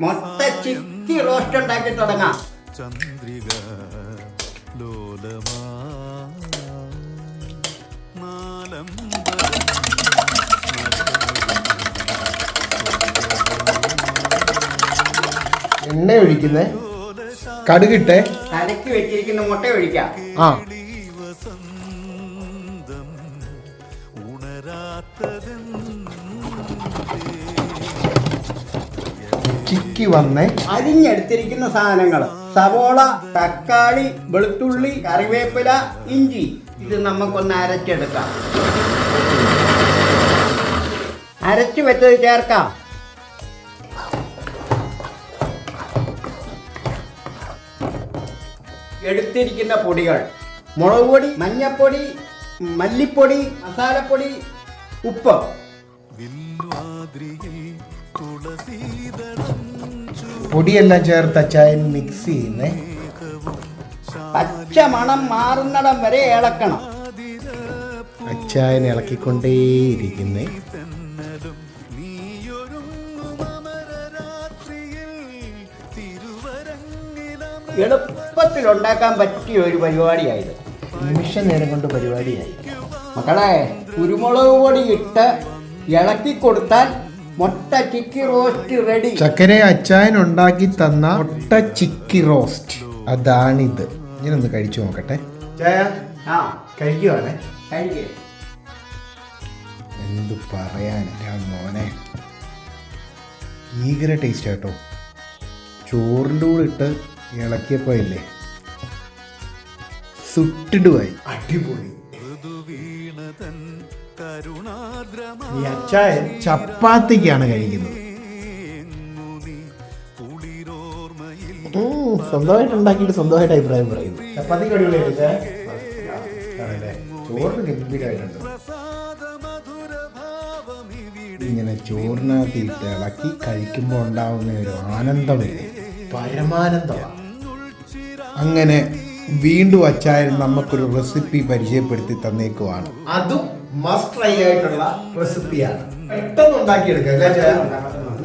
മൊത്ത ചിക്കി റോസ്റ്റ് ഉണ്ടാക്കി തുടങ്ങാം. ചന്ദ്രിക ലോലമാ എണ്ണ ഒഴിക്കുന്നേ, കടുകിട്ടെ, കലക്കി വെച്ചിരിക്കുന്ന മുട്ട ഒഴിക്കാം. ആ ചിക്കി വന്നേ. അരിഞ്ഞെടുത്തിരിക്കുന്ന സാധനങ്ങൾ: സവോള, തക്കാളി, വെളുത്തുള്ളി, കറിവേപ്പില, ഇഞ്ചി. ഇത് നമുക്കൊന്ന് അരച്ചെടുക്കാം. അരച്ചു വെച്ചത് ചേർക്കാം. എടുത്തിരിക്കുന്ന പൊടികൾ: മുളക് പൊടി, മഞ്ഞപ്പൊടി, മല്ലിപ്പൊടി, മസാലപ്പൊടി, ഉപ്പ്. പൊടിയെല്ലാം ചേർത്ത് അച്ചായൻ മിക്സ് ചെയ്യുന്നേ. പച്ച മണം മാറുന്നിടം വരെ ഇളക്കണം. അച്ചായൻ ഇളക്കിക്കൊണ്ടേയിരിക്കുന്നേ. എളുപ്പത്തിൽ ഉണ്ടാക്കാൻ പറ്റിയ ഒരു പരിപാടിയായത്. നിമിഷ നേരം കൊണ്ട് പരിപാടിയായി. മക്കളെ, കുരുമുളക് പൊടി ഇട്ട് ഇളക്കി കൊടുത്താൽ മുട്ട ചിക്കി റോസ്റ്റ് റെഡി. ചക്കര അച്ചായൻ ഉണ്ടാക്കി തന്ന മുട്ട ചിക്കി റോസ്റ്റ്, അതാണിത്. ഞാനൊന്ന് കഴിച്ചു നോക്കട്ടെ. ആ, കഴിക്കുവാണേ. കഴിക്കേ. എന്ത് പറയാനാ മോനെ, ഭീകര ടേസ്റ്റ് കേട്ടോ. ചോറിൻ്റെ കൂടെ ഇട്ട് ഇളക്കിയപ്പോൾ ഇല്ലേ, സുട്ടിടുവായി. അടിപൊളി. ഈ അച്ചായൻ ചപ്പാത്തിക്കാണ് കഴിക്കുന്നത്. സ്വന്തമായിട്ട് ഉണ്ടാക്കിയിട്ട് സ്വന്തമായിട്ട് അഭിപ്രായം പറയുന്നു. ചപ്പാത്തിക്ക് അടിപൊളിയായിട്ട്, ചോറിന് ഗംഭീരമായിട്ടുണ്ട്. ഇങ്ങനെ ചോറിനകത്തിട്ട് ഇളക്കി കഴിക്കുമ്പോൾ ഉണ്ടാവുന്ന ഒരു ആനന്ദമില്ലേ, പരമാനന്ദമാണ്. അങ്ങനെ വീണ്ടും അച്ചായൻ നമുക്കൊരു റെസിപ്പി പരിചയപ്പെടുത്തി തന്നേക്കുവാണ്. അതും മസ്റ്റ് ട്രൈ ആയിട്ടുള്ള റെസിപ്പിയാണ്. പെട്ടെന്ന് ഉണ്ടാക്കിയെടുക്കാം.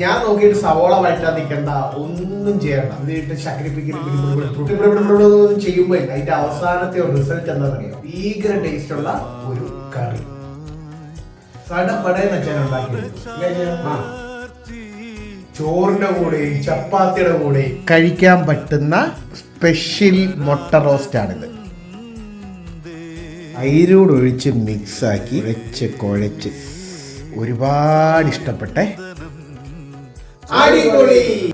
ഞാൻ നോക്കിയിട്ട് സവോള വഴറ്റാൻ നിൽക്കണ്ട, ഒന്നും ചെയ്യണ്ട. എന്നിട്ട് ശക്തിപ്പിക്കലും ചെയ്യുമ്പോൾ അതിന്റെ അവസാനത്തെ റിസൾട്ട് എന്താണെന്നറിയാം? ഭീകര ടേസ്റ്റ് ഉള്ള ഒരു കറി. സടപടയെന്ന് അച്ചായൻ ഉണ്ടാക്കിയെടുക്കും. ചോറിന്റെ കൂടെ ചപ്പാത്തിയുടെ കൂടെ കഴിക്കാൻ പറ്റുന്ന സ്പെഷ്യൽ മുട്ട റോസ്റ്റാണിത്. അയിലൂടെ ഒഴിച്ച് മിക്സാക്കി വെച്ച് കുഴച്ച് ഒരുപാട് ഇഷ്ടപ്പെട്ടെ. അടിപൊളി.